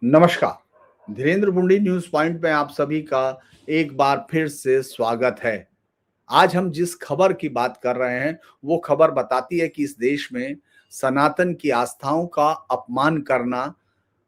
नमस्कार। Dhirendra पुंडी news point में आप सभी का एक बार फिर से स्वागत है। आज हम जिस खबर की बात कर रहे हैं वो खबर बताती है कि इस देश में सनातन की आस्थाओं का अपमान करना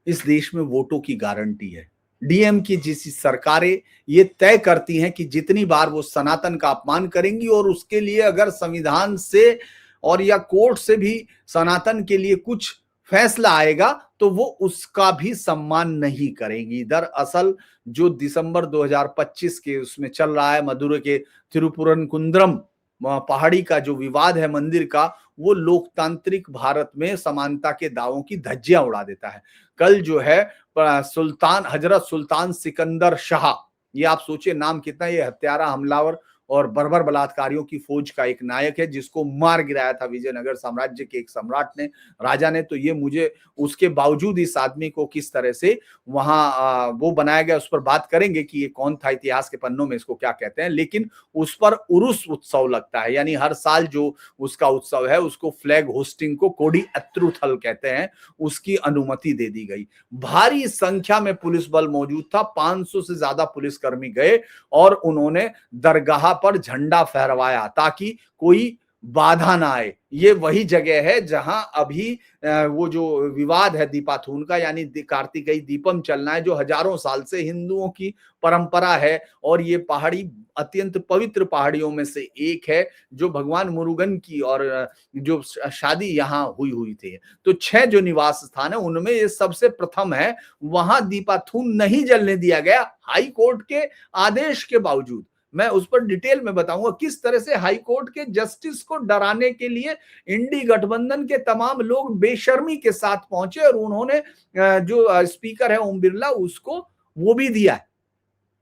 इस देश में वोटों की गारंटी है। डीएम की जिस सरकारें ये तय करती हैं कि जितनी बार वो सनातन का अपमान करेंगी और उसके लिए अगर संविधान से और या कोर्ट से भी सनातन के लिए कुछ फैसला आएगा तो वो उसका भी सम्मान नहीं करेंगी। दरअसल जो दिसंबर 2025 के उसमें चल रहा है मदुरै के तिरुपुरनकुंद्रम पहाड़ी का जो विवाद है मंदिर का, वो लोकतांत्रिक भारत में समानता के दावों की धज्जियां उड़ा देता है। कल जो है सुल्तान हजरत सुल्तान सिकंदर शाह, ये आप सोचिए नाम कितना, ये हत्यारा हमलावर और बर्बर बलात्कारियों की फौज का एक नायक है जिसको मार गिराया था विजयनगर साम्राज्य के एक सम्राट ने, राजा ने। तो ये मुझे उसके बावजूद इस आदमी को किस तरह से वहां वो बनाया गया उस पर बात करेंगे कि ये कौन था, इतिहास के पन्नों में इसको क्या कहते हैं। लेकिन उस पर उरुस उत्सव लगता है, यानी हर साल जो उसका उत्सव है उसको फ्लैग होस्टिंग को कोडी अत्रुथल कहते हैं, उसकी अनुमति दे दी गई। भारी संख्या में पुलिस बल मौजूद था, 500 से ज्यादा पुलिसकर्मी गए और उन्होंने दरगाह पर झंडा फहरवाया ताकि कोई बाधा ना आए। ये वही जगह है जहां अभी वो जो विवाद है दीपाथून का, यानी कार्तिकेय दीपम चलना है, जो हजारों साल से हिंदुओं की परंपरा है। और ये पहाड़ी अत्यंत पवित्र पहाड़ियों में से एक है जो भगवान मुरुगन की और जो शादी यहाँ हुई हुई थी। तो 6 जो निवास स्थान है उनमें ये सबसे प्रथम है। वहां दीपाथून नहीं जलने दिया गया हाई कोर्ट के आदेश के बावजूद। मैं उस पर डिटेल में बताऊंगा किस तरह से हाई कोर्ट के जस्टिस को डराने के लिए इंडी गठबंधन के तमाम लोग बेशर्मी के साथ पहुंचे और उन्होंने जो स्पीकर है ओम बिरला उसको वो भी दिया है,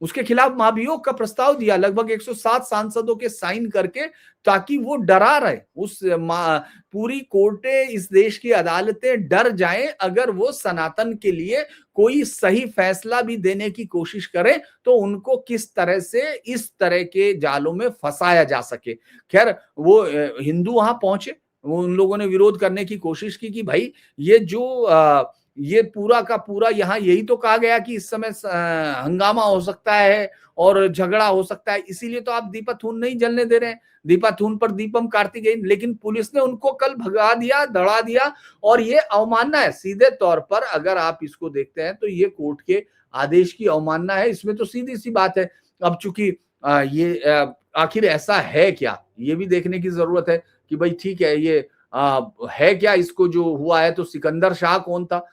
उसके खिलाफ महाभियोग का प्रस्ताव दिया लगभग 107 सांसदों के साइन करके, ताकि वो डरा रहे उस पूरी कोर्टें, इस देश की अदालतें डर जाएं अगर वो सनातन के लिए कोई सही फैसला भी देने की कोशिश करें तो उनको किस तरह से इस तरह के जालों में फंसाया जा सके। खैर वो हिंदू वहां पहुंचे, वो उन लोगों ने विरोध करने की कोशिश की कि भाई ये जो ये पूरा का पूरा यहाँ यही तो कहा गया कि इस समय हंगामा हो सकता है और झगड़ा हो सकता है, इसीलिए तो आप दीपाथून नहीं जलने दे रहे हैं, दीपाथून पर दीपम कार्तिकेय। लेकिन पुलिस ने उनको कल भगा दिया, दड़ा दिया और ये अवमानना है सीधे तौर पर। अगर आप इसको देखते हैं तो ये कोर्ट के आदेश की अवमानना है, इसमें तो सीधी सी बात है। अब चूंकि ये आखिर ऐसा है क्या, ये भी देखने की जरूरत है कि भाई ठीक है ये है क्या, इसको जो हुआ है। तो सिकंदर शाह कौन था?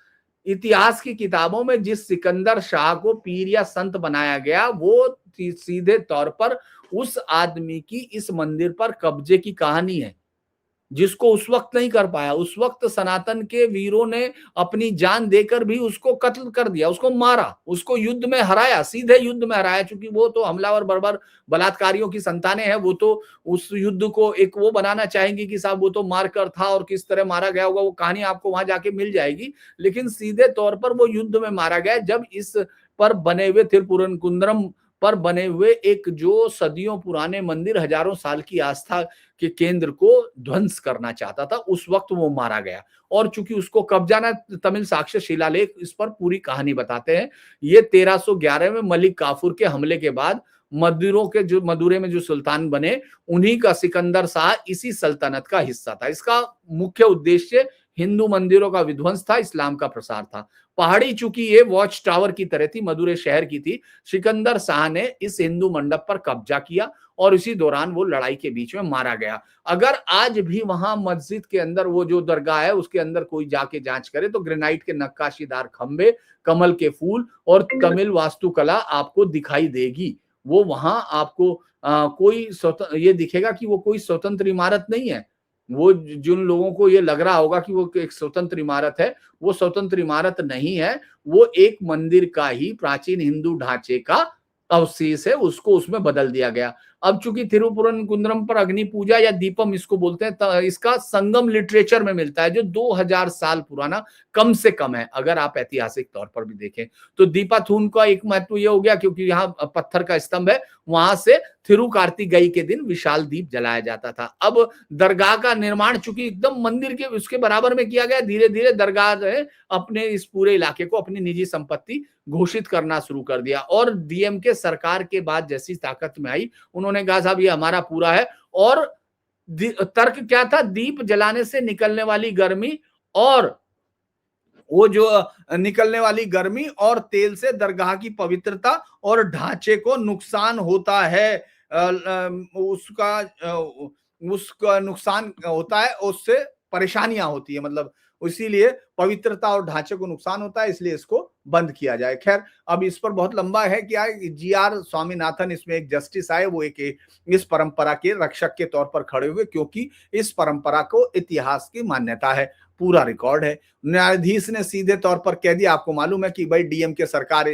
इतिहास की किताबों में जिस सिकंदर शाह को पीर या संत बनाया गया वो सीधे तौर पर उस आदमी की इस मंदिर पर कब्जे की कहानी है, जिसको उस वक्त नहीं कर पाया। उस वक्त सनातन के वीरों ने अपनी जान देकर भी उसको कत्ल कर दिया, उसको मारा, उसको युद्ध में हराया, सीधे युद्ध में हराया। क्योंकि वो तो हमलावर बर्बर बलात्कारियों की संतानें हैं, वो तो उस युद्ध को एक वो बनाना चाहेंगे कि साहब वो तो मार कर था और किस तरह मारा गया होगा, वो कहानी आपको वहां जाके मिल जाएगी। लेकिन सीधे तौर पर वो युद्ध में मारा गया जब इस पर बने हुए तिरुपुरनकुंद्रम पर बने हुए एक जो सदियों पुराने मंदिर, हजारों साल की आस्था के केंद्र को ध्वंस करना चाहता था, उस वक्त वो मारा गया। और चूंकि उसको कब्जा ना, तमिल साक्ष्य शिलालेख इस पर पूरी कहानी बताते हैं। ये 1311 में मलिक काफूर के हमले के बाद मदुरै में जो सुल्तान बने, उन्हीं का सिकंदर शाह इसी सल्तनत का हिस्सा था। इसका मुख्य उद्देश्य हिंदू मंदिरों का विध्वंस था, इस्लाम का प्रसार था। पहाड़ी चूंकि ये वॉच टावर की तरह थी, मदुरै शहर की थी, सिकंदर शाह ने इस हिंदू मंडप पर कब्जा किया और इसी दौरान वो लड़ाई के बीच में मारा गया। अगर आज भी वहां मस्जिद के अंदर वो जो दरगाह है उसके अंदर कोई जाके जांच करे तो ग्रेनाइट के नक्काशीदार खंबे, कमल के फूल और तमिल वास्तुकला आपको दिखाई देगी। वो वहां आपको कोई ये दिखेगा कि वो कोई स्वतंत्र इमारत नहीं है। वो जिन लोगों को ये लग रहा होगा कि वो एक स्वतंत्र इमारत है, वो स्वतंत्र इमारत नहीं है, वो एक मंदिर का ही प्राचीन हिंदू ढांचे का अवशेष है, उसको उसमें बदल दिया गया। अब चूंकि थिरुपुरनकुंद्रम पर अग्नि पूजा या दीपम इसको बोलते हैं, इसका संगम लिटरेचर में मिलता है जो 2000 साल पुराना कम से कम है। अगर आप ऐतिहासिक तौर पर भी देखें तो दीपाथून का एक महत्व यह हो गया क्योंकि यहाँ पत्थर का स्तंभ है, वहां से थिरुकार्तिगई के दिन विशाल दीप जलाया जाता था। अब दरगाह का निर्माण चूंकि एकदम मंदिर के उसके बराबर में किया गया, धीरे धीरे दरगाह ने अपने इस पूरे इलाके को अपनी निजी संपत्ति घोषित करना शुरू कर दिया। और डीएमके सरकार के बाद जैसी ताकत में आई, उन्होंने कहा साहब ये हमारा पूरा है। और तर्क क्या था? दीप जलाने से निकलने वाली गर्मी और वो जो निकलने वाली गर्मी और तेल से दरगाह की पवित्रता और ढांचे को नुकसान होता है, उसका नुकसान होता है, उससे परेशानियां होती है, मतलब इसीलिए पवित्रता और ढांचे को नुकसान होता है, इसलिए इसको बंद किया जाए। खैर अब इस पर बहुत लंबा है क्या, जीआर स्वामीनाथन इसमें एक जस्टिस आए, वो एक इस परंपरा के रक्षक के तौर पर खड़े हुए क्योंकि इस परंपरा को इतिहास की मान्यता है, पूरा रिकॉर्ड है। न्यायाधीश ने सीधे तौर पर कह दिया, आपको मालूम है कि भाई डीएमके सरकार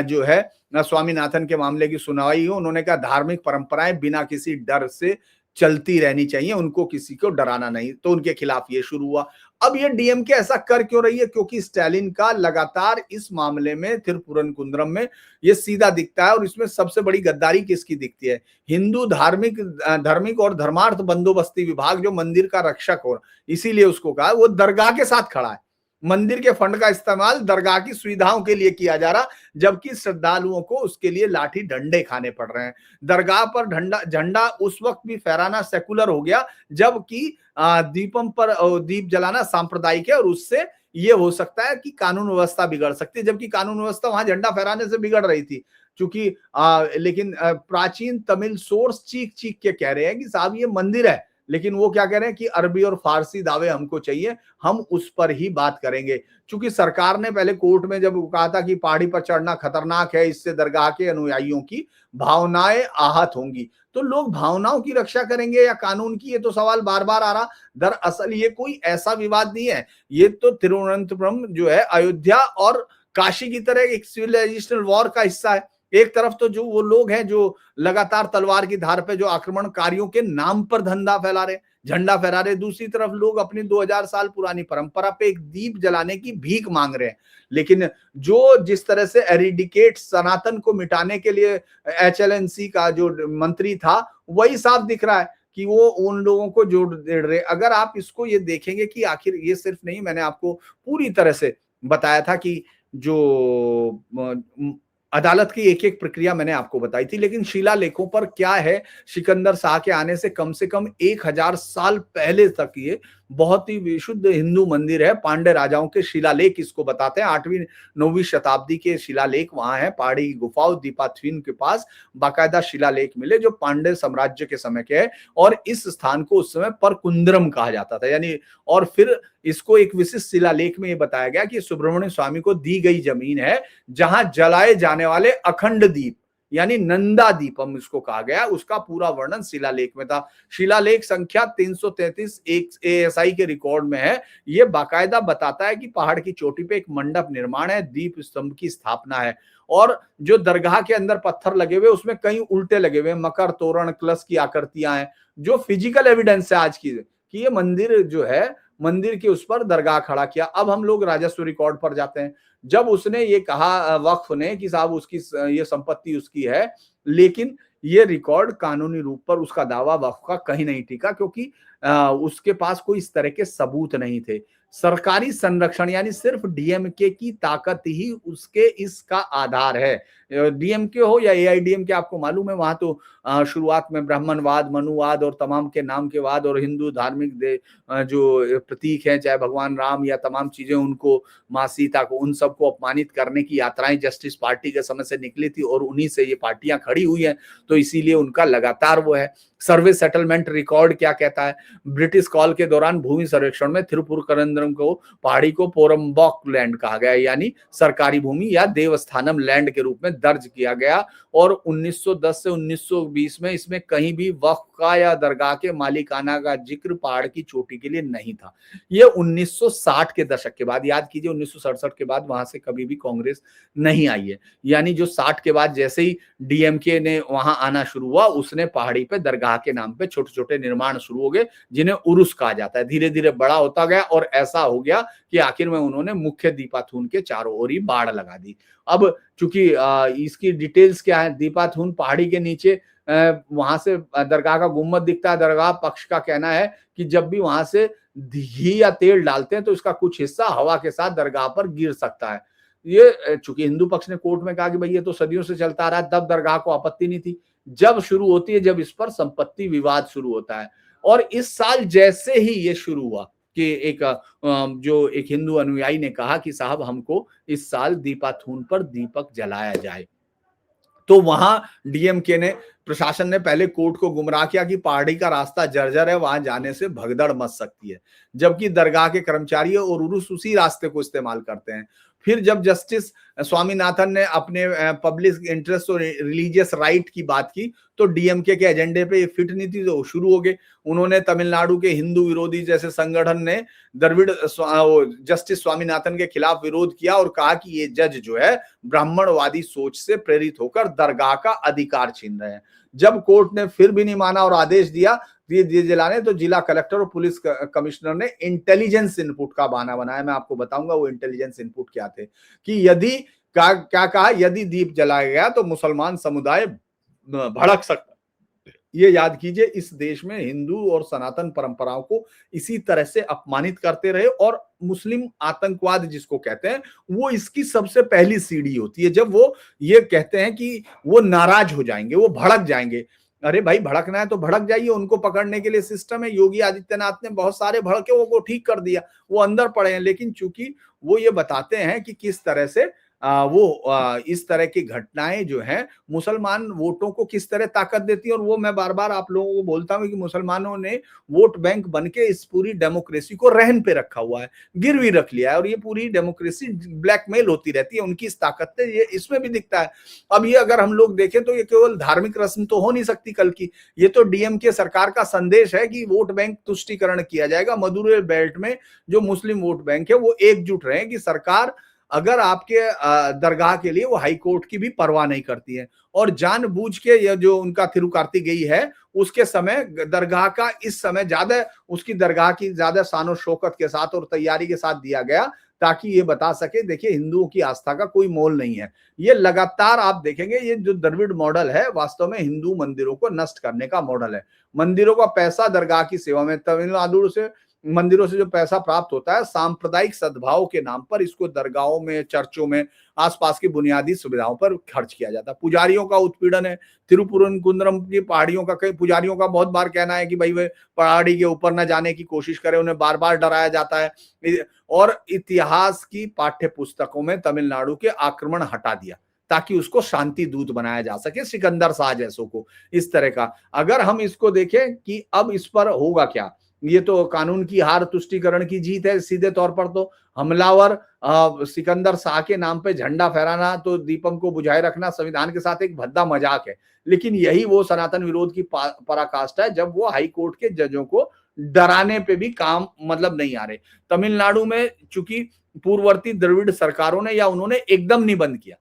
जो है स्वामीनाथन के मामले की सुनवाई हो, उन्होंने कहा धार्मिक परंपराएं बिना किसी डर से चलती रहनी चाहिए, उनको किसी को डराना नहीं, तो उनके खिलाफ ये शुरू हुआ। अब ये डीएमके ऐसा कर क्यों रही है? क्योंकि स्टालिन का लगातार इस मामले में थिरुपुरनकुंद्रम में ये सीधा दिखता है। और इसमें सबसे बड़ी गद्दारी किसकी दिखती है? हिंदू धार्मिक और धर्मार्थ बंदोबस्ती विभाग जो मंदिर का रक्षक हो, इसीलिए उसको कहा वो दरगाह के साथ खड़ा है। मंदिर के फंड का इस्तेमाल दरगाह की सुविधाओं के लिए किया जा रहा, जबकि श्रद्धालुओं को उसके लिए लाठी डंडे खाने पड़ रहे हैं। दरगाह पर झंडा उस वक्त भी फहराना सेकुलर हो गया जबकि दीपम पर दीप जलाना सांप्रदायिक है, और उससे ये हो सकता है कि कानून व्यवस्था बिगड़ सकती है, जबकि कानून व्यवस्था वहां झंडा फहराने से बिगड़ रही थी। चूंकि लेकिन प्राचीन तमिल सोर्स चीख चीख के कह रहे हैं कि साहब ये मंदिर है, लेकिन वो क्या कह रहे हैं कि अरबी और फारसी दावे हमको चाहिए, हम उस पर ही बात करेंगे। चूंकि सरकार ने पहले कोर्ट में जब कहा था कि पहाड़ी पर चढ़ना खतरनाक है, इससे दरगाह के अनुयायियों की भावनाएं आहत होंगी, तो लोग भावनाओं की रक्षा करेंगे या कानून की, ये तो सवाल बार बार आ रहा। दरअसल ये कोई ऐसा विवाद नहीं है, ये तो तिरुवनंतपुरम जो है अयोध्या और काशी की तरह एक सिविलाइजेशनल वॉर का हिस्सा है। एक तरफ तो जो वो लोग हैं जो लगातार तलवार की धार पे जो आक्रमणकारियों के नाम पर धंधा फैला रहे, झंडा फहरा रहे, दूसरी तरफ लोग अपनी 2000 साल पुरानी परंपरा पे एक दीप जलाने की भीख मांग रहे हैं। लेकिन जो जिस तरह से एरिडिकेट सनातन को मिटाने के लिए एचएलएनसी का जो मंत्री था, वही साफ दिख रहा है कि वो उन लोगों को जोड़ दे रहे। अगर आप इसको ये देखेंगे कि आखिर ये सिर्फ नहीं, मैंने आपको पूरी तरह से बताया था कि जो अदालत की एक एक प्रक्रिया मैंने आपको बताई थी, लेकिन शिलालेखों पर क्या है, सिकंदर शाह के आने से कम 1000 साल पहले तक ये बहुत ही विशुद्ध हिंदू मंदिर है। पांड्य राजाओं के शिलालेख इसको बताते हैं, 8वीं 9वीं शताब्दी के शिलालेख वहां है। पहाड़ी की गुफाओं दीपाथवीन के पास बाकायदा शिलालेख मिले जो पांड्य साम्राज्य के समय के है, और इस स्थान को उस समय परकुंद्रम कहा जाता था, यानी। और फिर इसको एक विशिष्ट शिलालेख में ये बताया गया कि सुब्रमण्य स्वामी को दी गई जमीन है जहां जलाए जाने वाले अखंड दीप यानी नंदा दीपम इसको कहा गया, उसका पूरा वर्णन शिलालेख में था। शिलालेख संख्या 333 एक एएसआई के रिकॉर्ड में है। ये बाकायदा बताता है कि पहाड़ की चोटी पे एक मंडप निर्माण है, दीप स्तंभ की स्थापना है, और जो दरगाह के अंदर पत्थर लगे हुए उसमें कई उल्टे लगे हुए, मकर तोरण क्लस की आकृतियां हैं, जो फिजिकल एविडेंस है आज की कि ये मंदिर जो है, मंदिर के उस पर दरगाह खड़ा किया। अब हम लोग राजस्व रिकॉर्ड पर जाते हैं। जब उसने ये कहा वक्फ ने कि साहब उसकी ये संपत्ति उसकी है, लेकिन ये रिकॉर्ड कानूनी रूप पर उसका दावा वक्फ का कहीं नहीं टिका, क्योंकि उसके पास कोई इस तरह के सबूत नहीं थे। सरकारी संरक्षण यानी सिर्फ डीएमके की ताकत ही उसके इसका आधार है। डीएमके हो या एआईडीएमके, आपको मालूम है वहां तो शुरुआत में ब्राह्मणवाद, मनुवाद और तमाम के नाम के वाद और हिंदू धार्मिक जो प्रतीक हैं, चाहे भगवान राम या तमाम चीजें, उनको माँ सीता को, उन सबको अपमानित करने की यात्राएं जस्टिस पार्टी के समय से निकली थी, और उन्हीं से ये पार्टियां खड़ी हुई हैं, तो इसीलिए उनका लगातार वो है। सर्वे सेटलमेंट रिकॉर्ड क्या कहता है? ब्रिटिश कॉल के दौरान भूमि सर्वेक्षण में थिरुपुरकरंद्रम को पहाड़ी को पोरम्बॉक लैंड कहा गया, यानी सरकारी भूमि या देवस्थानम लैंड के रूप में दर्ज किया गया, और 1910 से 1920 में इसमें कहीं भी वक्फ का या दरगाह के मालिकाना का जिक्र पहाड़ की चोटी के लिए नहीं था। ये 1960 के दशक के बाद, याद कीजिए 1967 के बाद वहां से कभी भी कांग्रेस नहीं आई है। यानी जो 60 के बाद जैसे ही डीएमके ने वहां आना शुरू हुआ, उसने पहाड़ी पे दरगाह के नाम पे छोटे छोटे निर्माण शुरू हो गए, जिन्हें उरुस कहा जाता है। धीरे धीरे बड़ा होता गया और ऐसा हो गया कि आखिर में उन्होंने मुख्य दीपाथून के चारों ओर ही बाड़ लगा दी। अब चूंकि इसकी डिटेल्स क्या है, दीपाथून पहाड़ी के नीचे वहां से दरगाह का गुम्बद दिखता है। दरगाह पक्ष का कहना है कि जब भी वहां से घी या तेल डालते हैं तो इसका कुछ हिस्सा हवा के साथ दरगाह पर गिर सकता है। ये चूंकि हिंदू पक्ष ने कोर्ट में कहा कि भाई ये तो सदियों से चलता आ रहा है, तब दरगाह को आपत्ति नहीं थी। जब शुरू होती है, जब इस पर संपत्ति विवाद शुरू होता है। और इस साल जैसे ही ये शुरू हुआ कि जो एक हिंदू अनुयायी ने कहा कि साहब हमको इस साल दीपाथून पर दीपक जलाया जाए, तो वहां डीएमके ने, प्रशासन ने पहले कोर्ट को गुमराह किया कि पहाड़ी का रास्ता जर्जर है, वहां जाने से भगदड़ मच सकती है, जबकि दरगाह के कर्मचारी और उरुस उसी रास्ते को इस्तेमाल करते हैं। फिर जब जस्टिस स्वामीनाथन ने अपने पब्लिक इंटरेस्ट और रिलीजियस राइट की बात की, तो डीएमके के एजेंडे पे ये फिट नहीं थी, तो शुरू हो गए। उन्होंने तमिलनाडु के हिंदू विरोधी जैसे संगठन ने द्रविड़ जस्टिस स्वामीनाथन के खिलाफ विरोध किया और कहा कि ये जज जो है ब्राह्मणवादी सोच से प्रेरित होकर दरगाह का अधिकार छीन रहे हैं। जब कोर्ट ने फिर भी नहीं माना और आदेश दिया दिए जलाने, तो जिला कलेक्टर और पुलिस कमिश्नर ने इंटेलिजेंस इनपुट का बहाना बनाया। मैं आपको बताऊंगा वो इंटेलिजेंस इनपुट क्या थे, कि यदि क्या कहा, यदि दीप जलाया गया तो मुसलमान समुदाय भड़क सकता। ये याद कीजिए, इस देश में हिंदू और सनातन परंपराओं को इसी तरह से अपमानित करते रहे, और मुस्लिम आतंकवाद जिसको कहते हैं, वो इसकी सबसे पहली सीढ़ी होती है। जब वो ये कहते हैं कि वो नाराज हो जाएंगे, वो भड़क जाएंगे, अरे भाई भड़कना है तो भड़क जाइए, उनको पकड़ने के लिए सिस्टम है। योगी आदित्यनाथ ने बहुत सारे भड़के को ठीक कर दिया, वो अंदर पड़े हैं। लेकिन चूंकि वो ये बताते हैं कि किस तरह से इस तरह की घटनाएं जो हैं मुसलमान वोटों को किस तरह ताकत देती है, और वो मैं बार बार आप लोगों को बोलता हूं कि मुसलमानों ने वोट बैंक बन के इस पूरी डेमोक्रेसी को रहन पे रखा हुआ है, गिरवी रख लिया है, और ये पूरी डेमोक्रेसी ब्लैकमेल होती रहती है। उनकी इस ताकत से ये इसमें भी दिखता है। अब ये अगर हम लोग देखें तो ये केवल धार्मिक रस्म तो हो नहीं सकती कल की, ये तो डीएमके सरकार का संदेश है कि वोट बैंक तुष्टीकरण किया जाएगा। मदुरै बेल्ट में जो मुस्लिम वोट बैंक है वो एकजुट रहे कि सरकार अगर आपके दरगाह के लिए, वो हाई कोर्ट की भी परवाह नहीं करती है, और जानबूझ के ये जो उनका थिरुकार्तिगेय है उसके समय दरगाह का इस समय ज्यादा, उसकी दरगाह की ज्यादा शान और शौकत के साथ और तैयारी के साथ दिया गया, ताकि ये बता सके देखिए हिंदुओं की आस्था का कोई मोल नहीं है। ये लगातार आप देखेंगे, ये जो द्रविड़ मॉडल है वास्तव में हिंदू मंदिरों को नष्ट करने का मॉडल है। मंदिरों का पैसा दरगाह की सेवा में, तमिलनाडु से मंदिरों से जो पैसा प्राप्त होता है सांप्रदायिक सद्भाव के नाम पर, इसको दरगाहों में, चर्चों में, आसपास की बुनियादी सुविधाओं पर खर्च किया जाता है। पुजारियों का उत्पीड़न है। तिरुपुरंकुंद्रम की पहाड़ियों का, कई पुजारियों का बहुत बार कहना है कि भाई वे पहाड़ी के ऊपर न जाने की कोशिश करें, उन्हें बार बार डराया जाता है। और इतिहास की पाठ्य पुस्तकों में तमिलनाडु के आक्रमण हटा दिया ताकि उसको शांति दूत बनाया जा सके, सिकंदर शाह जैसों को। इस तरह का अगर हम इसको देखें कि अब इस पर होगा क्या, ये तो कानून की हार, तुष्टीकरण की जीत है सीधे तौर पर। तो हमलावर सिकंदर शाह के नाम पे झंडा फहराना, तो दीपम को बुझाए रखना संविधान के साथ एक भद्दा मजाक है। लेकिन यही वो सनातन विरोध की पराकाष्ठा है, जब वो हाई कोर्ट के जजों को डराने पे भी काम मतलब नहीं आ रहे। तमिलनाडु में चूंकि पूर्ववर्ती द्रविड़ सरकारों ने, या उन्होंने एकदम नहीं बंद किया,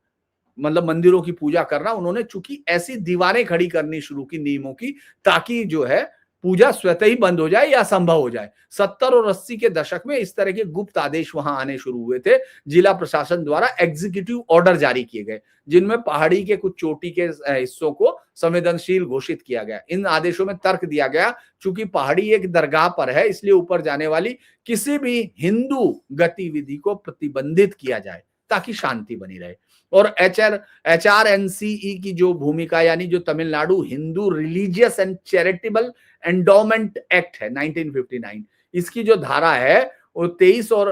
मतलब मंदिरों की पूजा करना, उन्होंने चूंकि ऐसी दीवारें खड़ी करनी शुरू की नियमों की, ताकि जो है पूजा स्वतः ही बंद हो जाए या असंभव हो जाए। 70 और 80 के दशक में इस तरह के गुप्त आदेश वहां आने शुरू हुए थे। जिला प्रशासन द्वारा एग्जीक्यूटिव ऑर्डर जारी किए गए, जिनमें पहाड़ी के कुछ चोटी के हिस्सों को संवेदनशील घोषित किया गया। इन आदेशों में तर्क दिया गया, चूंकि पहाड़ी एक दरगाह पर है, इसलिए ऊपर जाने वाली किसी भी हिंदू गतिविधि को प्रतिबंधित किया जाए ताकि शांति बनी रहे। और HRNCE की जो भूमिका, यानी जो Tamil Nadu Hindu religious and charitable endowment act है 1959, इसकी जो धारा है वो 23 और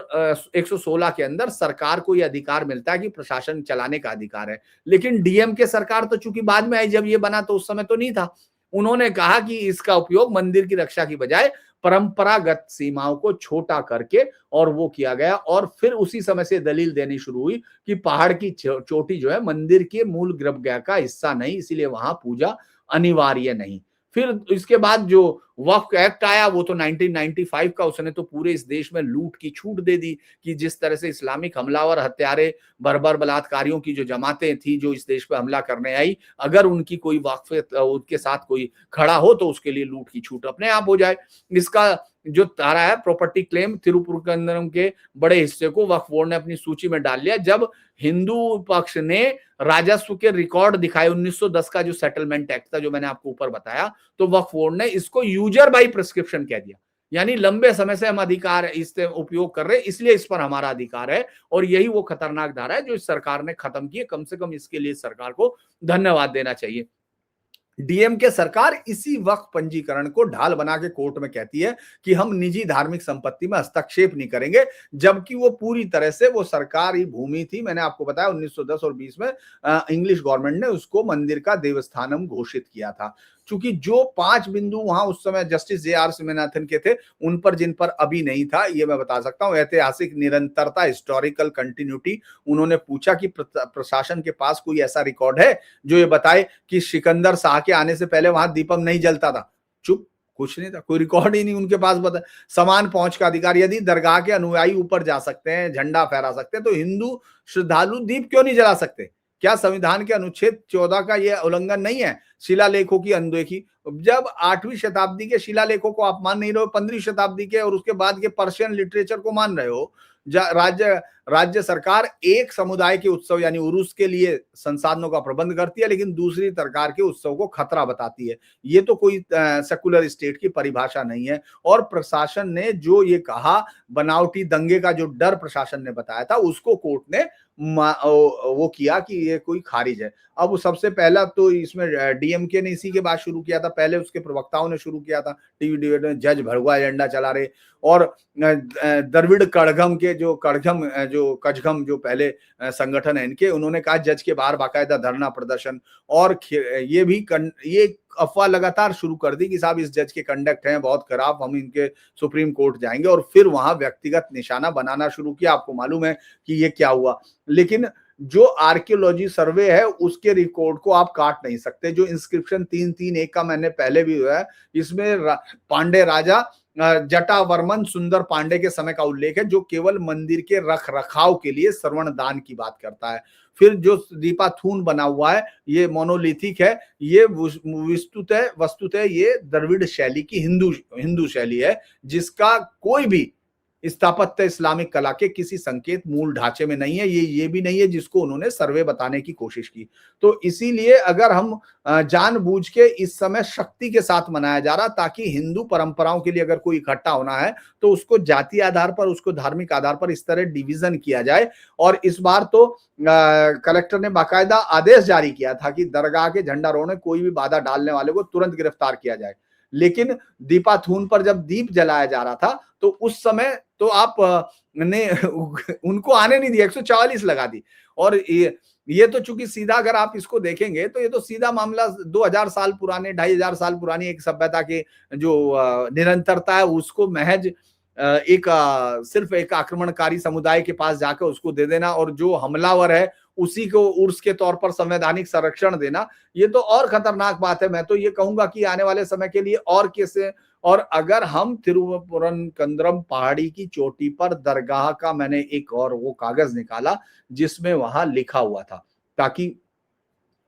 116 के अंदर सरकार को यह अधिकार मिलता है कि प्रशासन चलाने का अधिकार है। लेकिन डीएमके सरकार तो चूंकि बाद में आई, जब ये बना तो उस समय तो नहीं था। उन्होंने कहा कि इसका उपयोग मंदिर की रक्षा की बजाय परंपरागत सीमाओं को छोटा करके और वो किया गया। और फिर उसी समय से दलील देनी शुरू हुई कि पहाड़ की चोटी जो है मंदिर के मूल गर्भगृह का हिस्सा नहीं, इसीलिए वहां पूजा अनिवार्य नहीं। फिर इसके बाद जो वक्फ एक्ट आया वो तो 1995 का, उसने तो पूरे इस देश में लूट की छूट दे दी कि जिस तरह से इस्लामिक हमलावर, हत्यारे, बर्बर बलात्कारियों की जो जमातें थी जो इस देश पे हमला करने आई, अगर उनकी कोई वाकफियत उनके साथ कोई खड़ा हो तो उसके लिए लूट की छूट अपने आप हो जाए। इसका जो धारा है प्रॉपर्टी क्लेम, तिरुपुरकंदरम के बड़े हिस्से को वक्फ बोर्ड ने अपनी सूची में डाल लिया। जब हिंदू पक्ष ने राजस्व के रिकॉर्ड दिखाए, 1910 का जो सेटलमेंट एक्ट था जो मैंने आपको ऊपर बताया, तो वक्फ बोर्ड ने इसको यूजर बाई प्रिस्क्रिप्शन कह दिया, यानी लंबे समय से हम अधिकार इससे उपयोग कर रहे हैं, इसलिए इस पर हमारा अधिकार है। और यही वो खतरनाक धारा है जो इस सरकार ने खत्म की है। कम से कम इसके लिए सरकार को धन्यवाद देना चाहिए। डीएमके सरकार इसी वक्फ पंजीकरण को ढाल बना के कोर्ट में कहती है कि हम निजी धार्मिक संपत्ति में हस्तक्षेप नहीं करेंगे, जबकि वो पूरी तरह से वो सरकारी भूमि थी। मैंने आपको बताया 1910 और 20 में इंग्लिश गवर्नमेंट ने उसको मंदिर का देवस्थानम घोषित किया था। चूंकि जो 5 बिंदु वहां उस समय जस्टिस जे.आर. स्वामीनाथन के थे, उन पर जिन पर अभी नहीं था, ये मैं बता सकता हूं। ऐतिहासिक निरंतरता, हिस्टोरिकल कंटिन्यूटी, उन्होंने पूछा कि प्रशासन के पास कोई ऐसा रिकॉर्ड है जो ये बताए कि सिकंदर शाह के आने से पहले वहां दीपक नहीं जलता था। चुप, कुछ नहीं था, कोई रिकॉर्ड ही नहीं उनके पास। बता, समान पहुंच का अधिकार, यदि दरगाह के अनुयायी ऊपर जा सकते हैं, झंडा फहरा सकते हैं, तो हिंदू श्रद्धालु दीप क्यों नहीं जला सकते? क्या संविधान के अनुच्छेद 14 का यह उल्लंघन नहीं है? शिलालेखों की अनदेखी, जब 8वीं शताब्दी के शिलालेखों को आप मान नहीं रहे हो, 15वीं शताब्दी के और उसके बाद के पर्शियन लिटरेचर को मान रहे हो, राज्य सरकार एक समुदाय के उत्सव यानी उरुस के लिए संसाधनों का प्रबंध करती है, लेकिन दूसरी सरकार के उत्सव को खतरा बताती है। ये तो कोई सेकुलर स्टेट की परिभाषा नहीं है। और प्रशासन ने जो ये कहा, बनावटी दंगे का जो डर प्रशासन ने बताया था, उसको कोर्ट ने वो किया कि ये कोई खारिज है। अब सबसे पहला तो इसमें डीएमके ने इसी के बाद शुरू किया था, पहले उसके प्रवक्ताओं ने शुरू किया था। टीवी डिबेट में जज भड़वा एजेंडा चला रहे, और द्रविड़ कड़घम के जो कचघम जो पहले संगठन है इनके, उन्होंने कहा जज के बाहर बाकायदा धरना प्रदर्शन, और ये अफवाह लगातार शुरू कर दी कि साहब इस जज के कंडक्ट हैं बहुत खराब, हम इनके सुप्रीम कोर्ट जाएंगे, और फिर वहां व्यक्तिगत निशाना बनाना शुरू किया। आपको मालूम है कि ये क्या हुआ। लेकिन जो आर्कियोलॉजी सर्वे है उसके रिकॉर्ड को आप काट नहीं सकते। जो इंस्क्रिप्शन 331 का मैंने पहले भी हुआ है, इसमें पांडे राजा जटावर्मन सुंदर पांडे के समय का उल्लेख है, जो केवल मंदिर के रख रखाव के लिए श्रवण दान की बात करता है। फिर जो दीपाथून बना हुआ है, ये मोनोलिथिक है, ये वस्तुतः ये द्रविड़ शैली की हिंदू शैली है, जिसका कोई भी स्थापत्य इस्लामिक कला के किसी संकेत मूल ढांचे में नहीं है। ये भी नहीं है जिसको उन्होंने सर्वे बताने की कोशिश की। तो इसीलिए अगर हम जानबूझ के इस समय शक्ति के साथ मनाया जा रहा, ताकि हिंदू परंपराओं के लिए अगर कोई इकट्ठा होना है तो उसको जाति आधार पर, उसको धार्मिक आधार पर इस तरह डिवीजन किया जाए। और इस बार तो कलेक्टर ने बाकायदा आदेश जारी किया था कि दरगाह के झंडारोहण में कोई भी बाधा डालने वाले को तुरंत गिरफ्तार किया जाए। लेकिन दीपाथून पर जब दीप जलाया जा रहा था तो उस समय तो आप ने उनको आने नहीं दिया, 144 लगा दी। और ये तो चूंकि सीधा अगर आप इसको देखेंगे तो ये तो सीधा मामला 2000 साल पुराने, 2500 साल पुरानी एक सभ्यता के जो निरंतरता है उसको महज सिर्फ एक आक्रमणकारी समुदाय के पास जाकर उसको दे देना, और जो हमलावर है उसी को उर्स के तौर पर संवैधानिक संरक्षण देना, ये तो और खतरनाक बात है। मैं तो ये कहूंगा कि आने वाले समय के लिए और कैसे, और अगर हम तिरुवनंतपुरम पहाड़ी की चोटी पर दरगाह का, मैंने एक और वो कागज निकाला जिसमें वहां लिखा हुआ था, ताकि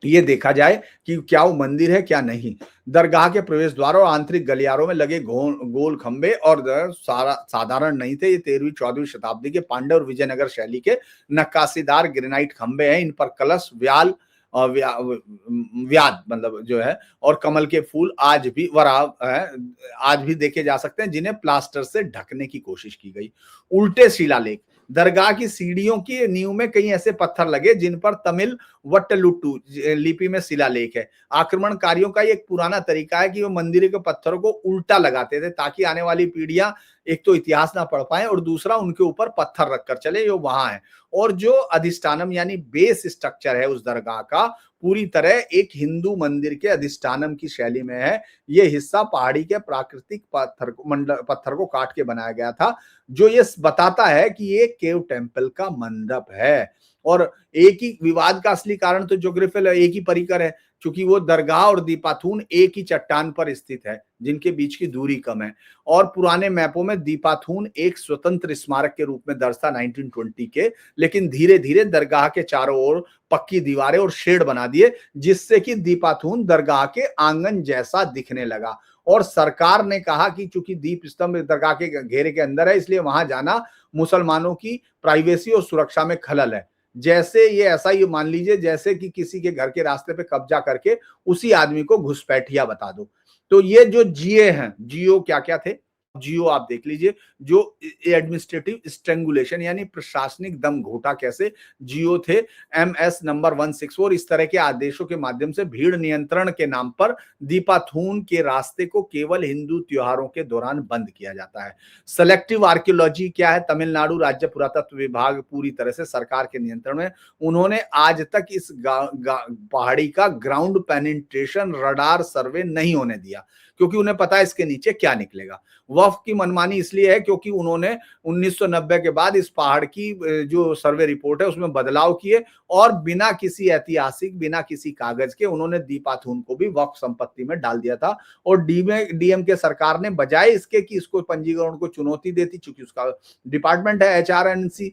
ये देखा जाए कि क्या वो मंदिर है क्या नहीं। दरगाह के प्रवेश द्वार और आंतरिक गलियारों में लगे गोल खंबे और साधारण नहीं थे, ये 13वीं 14वीं शताब्दी के पांड्य और विजयनगर शैली के नक्काशीदार ग्रेनाइट खंबे हैं। इन पर कलश, व्याल और व्याद मतलब जो है, और कमल के फूल आज भी आज भी देखे जा सकते हैं, जिन्हें प्लास्टर से ढकने की कोशिश की गई। उल्टे शिलालेख, दरगाह की सीढ़ियों की नींव में कई ऐसे पत्थर लगे जिन पर तमिल वट्टलुट्टू लिपि में शिलालेख है। आक्रमणकारियों का ये एक पुराना तरीका है कि वो मंदिर के पत्थरों को उल्टा लगाते थे, ताकि आने वाली पीढ़ियां एक तो इतिहास ना पढ़ पाए, और दूसरा उनके ऊपर पत्थर रखकर चले जो वहां है। और जो अधिष्ठानम यानी बेस स्ट्रक्चर है उस दरगाह का, पूरी तरह एक हिंदू मंदिर के अधिष्ठानम की शैली में है। ये हिस्सा पहाड़ी के प्राकृतिक पत्थर को काट के बनाया गया था, जो ये बताता है कि ये केव टेम्पल का मंडप है। और एक ही विवाद का असली कारण तो ज्योग्राफिकल एक ही परिकर है। क्योंकि वो दरगाह और दीपाथून एक ही चट्टान पर स्थित है, जिनके बीच की दूरी कम है। और पुराने मैपों में दीपाथून एक स्वतंत्र स्मारक के रूप में दर्ज था 1920 के, लेकिन धीरे-धीरे दरगाह के चारों ओर पक्की दीवारें और शेड बना दिए, जिससे कि दीपाथून दरगाह के आंगन जैसा दिखने लगा। और सरकार ने कहा कि चूंकि दीप स्तंभ दरगाह के घेरे के अंदर है, इसलिए वहां जाना मुसलमानों की प्राइवेसी और सुरक्षा में खलल है। जैसे ये ऐसा ही मान लीजिए जैसे कि किसी के घर के रास्ते पे कब्जा करके उसी आदमी को घुसपैठिया बता दो। तो ये जो जिए हैं, जियो क्या-क्या थे? जियो आप देख लीजिए, जो एडमिनिस्ट्रेटिव स्ट्रेंगुलेशन यानी प्रशासनिक दम घोटा कैसे जियो थे, एमएस नंबर 164 इस तरह के आदेशों के माध्यम से भीड़ नियंत्रण के नाम पर दीपाथून के रास्ते को केवल हिंदू त्योहारों के दौरान बंद किया जाता है। सेलेक्टिव आर्कियोलॉजी क्या है? तमिलनाडु राज्य पुरातत्व विभाग पूरी तरह से सरकार के नियंत्रण में। उन्होंने आज तक इस पहाड़ी का ग्राउंड पेनिट्रेशन रडार सर्वे नहीं होने दिया, क्योंकि उन्हें पता है इसके नीचे क्या निकलेगा। वक्फ की मनमानी इसलिए है क्योंकि उन्होंने 1990 के बाद इस पहाड़ की जो सर्वे रिपोर्ट है उसमें बदलाव किए और बिना किसी ऐतिहासिक, बिना किसी कागज के उन्होंने दीपाथून को भी वक्फ संपत्ति में डाल दिया था। और डीएम के सरकार ने बजाय इसके कि इसको पंजीकरण को चुनौती देती, चूंकि उसका डिपार्टमेंट है HRNC,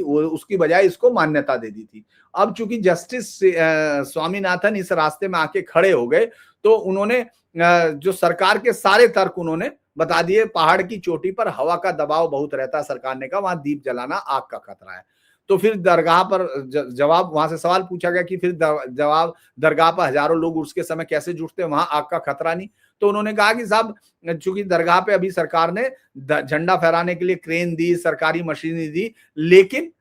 उसकी बजाय इसको मान्यता दे दी थी। अब चूंकि जस्टिस स्वामीनाथन इस रास्ते में आके खड़े हो गए, तो उन्होंने जो सरकार के सारे तर्क उन्होंने बता दिए। पहाड़ की चोटी पर हवा का दबाव बहुत रहता है, सरकार ने कहा वहां दीप जलाना आग का खतरा है। तो फिर दरगाह पर जवाब, वहां से सवाल पूछा गया कि फिर जवाब, दरगाह पर हजारों लोग उर्स के समय कैसे जुटते हैं, वहां आग का खतरा नहीं। तो उन्होंने कहा कि साहब, चूंकि दरगाह पे अभी सरकार ने झंडा फहराने के लिए क्रेन दी, सरकारी मशीनरी दी, लेकिन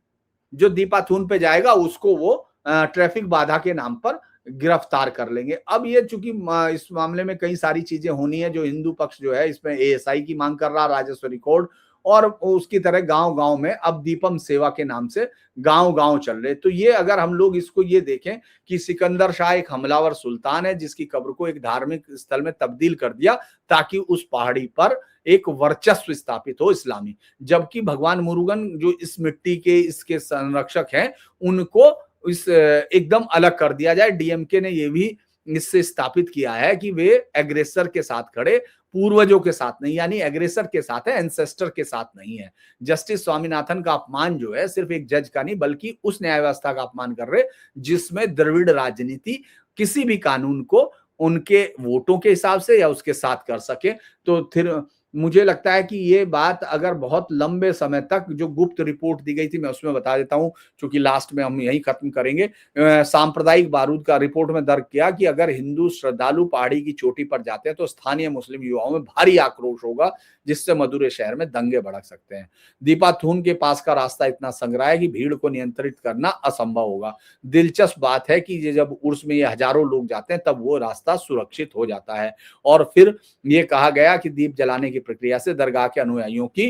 जो दीपाथून पे जाएगा उसको वो ट्रैफिक बाधा के नाम पर गिरफ्तार कर लेंगे। अब ये चूंकि इस मामले में कई सारी चीजें होनी है, जो हिंदू पक्ष जो है इसमें ASI की मांग कर रहा, राजस्व रिकॉर्ड, और उसकी तरह गांव-गांव में अब दीपम सेवा के नाम से गांव-गांव चल रहे। तो ये अगर हम लोग इसको ये देखें कि सिकंदर शाह एक हमलावर सुल्तान है जिसकी कब्र को एक धार्मिक स्थल में तब्दील कर दिया ताकि उस पहाड़ी पर एक वर्चस्व स्थापित हो इस्लामी, जबकि भगवान मुरुगन जो इस मिट्टी के इसके संरक्षक हैं उनको इस एकदम अलग कर दिया जाए। डीएमके ने ये भी इससे स्थापित किया है कि वे एग्रेसर के साथ खड़े, पूर्वजों के साथ नहीं, यानी एग्रेसर के साथ है, एंसेस्टर के साथ नहीं है। जस्टिस स्वामीनाथन का अपमान जो है सिर्फ एक जज का नहीं बल्कि उस न्याय व्यवस्था का अपमान कर रहे जिसमें द्रविड़ राजनीति किसी भी कानून को उनके वोटों के हिसाब से या उसके साथ कर सके। तो फिर मुझे लगता है कि ये बात अगर बहुत लंबे समय तक, जो गुप्त रिपोर्ट दी गई थी मैं उसमें बता देता हूं, क्योंकि लास्ट में हम यही खत्म करेंगे। सांप्रदायिक बारूद का रिपोर्ट में दर्ज किया कि अगर हिंदू श्रद्धालु पहाड़ी की चोटी पर जाते हैं तो स्थानीय मुस्लिम युवाओं में भारी आक्रोश होगा, जिससे मदुरै शहर में दंगे भड़क सकते हैं। दीपाथून के पास का रास्ता इतना संग्रह है कि भीड़ को नियंत्रित करना असंभव होगा। दिलचस्प बात है कि ये जब उर्स में ये हजारों लोग जाते हैं तब वो रास्ता सुरक्षित हो जाता है। और फिर ये कहा गया कि दीप जलाने की प्रक्रिया से दरगाह के अनुयायियों की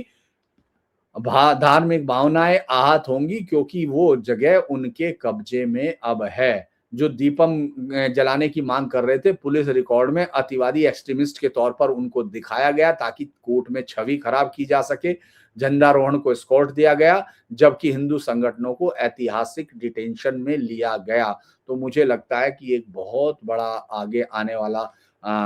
धार्मिक भावनाएं आहत होंगी, क्योंकि वो जगह उनके कब्जे में अब है। जो दीपम जलाने की मांग कर रहे थे, पुलिस रिकॉर्ड में अतिवादी एक्सट्रीमिस्ट के तौर पर उनको दिखाया गया ताकि कोर्ट में छवि खराब की जा सके। झंडारोहण को एस्कॉर्ट दिया गया, जबकि हिंदू संगठनों को ऐतिहासिक डिटेंशन में लिया गया। तो मुझे लगता है कि एक बहुत बड़ा आगे आने वाला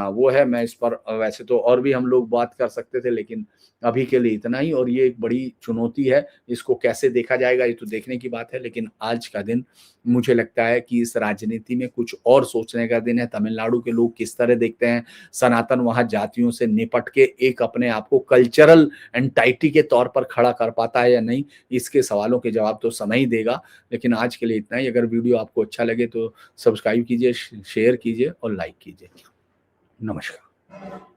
वो है। मैं इस पर वैसे तो और भी हम लोग बात कर सकते थे, लेकिन अभी के लिए इतना ही। और ये एक बड़ी चुनौती है, इसको कैसे देखा जाएगा ये तो देखने की बात है, लेकिन आज का दिन मुझे लगता है कि इस राजनीति में कुछ और सोचने का दिन है। तमिलनाडु के लोग किस तरह देखते हैं सनातन, वहां जातियों से निपट के एक अपने आप को कल्चरल एंटाइटी के तौर पर खड़ा कर पाता है या नहीं, इसके सवालों के जवाब तो समय ही देगा। लेकिन आज के लिए इतना ही। अगर वीडियो आपको अच्छा लगे तो सब्सक्राइब कीजिए, शेयर कीजिए और लाइक कीजिए। नमस्कार।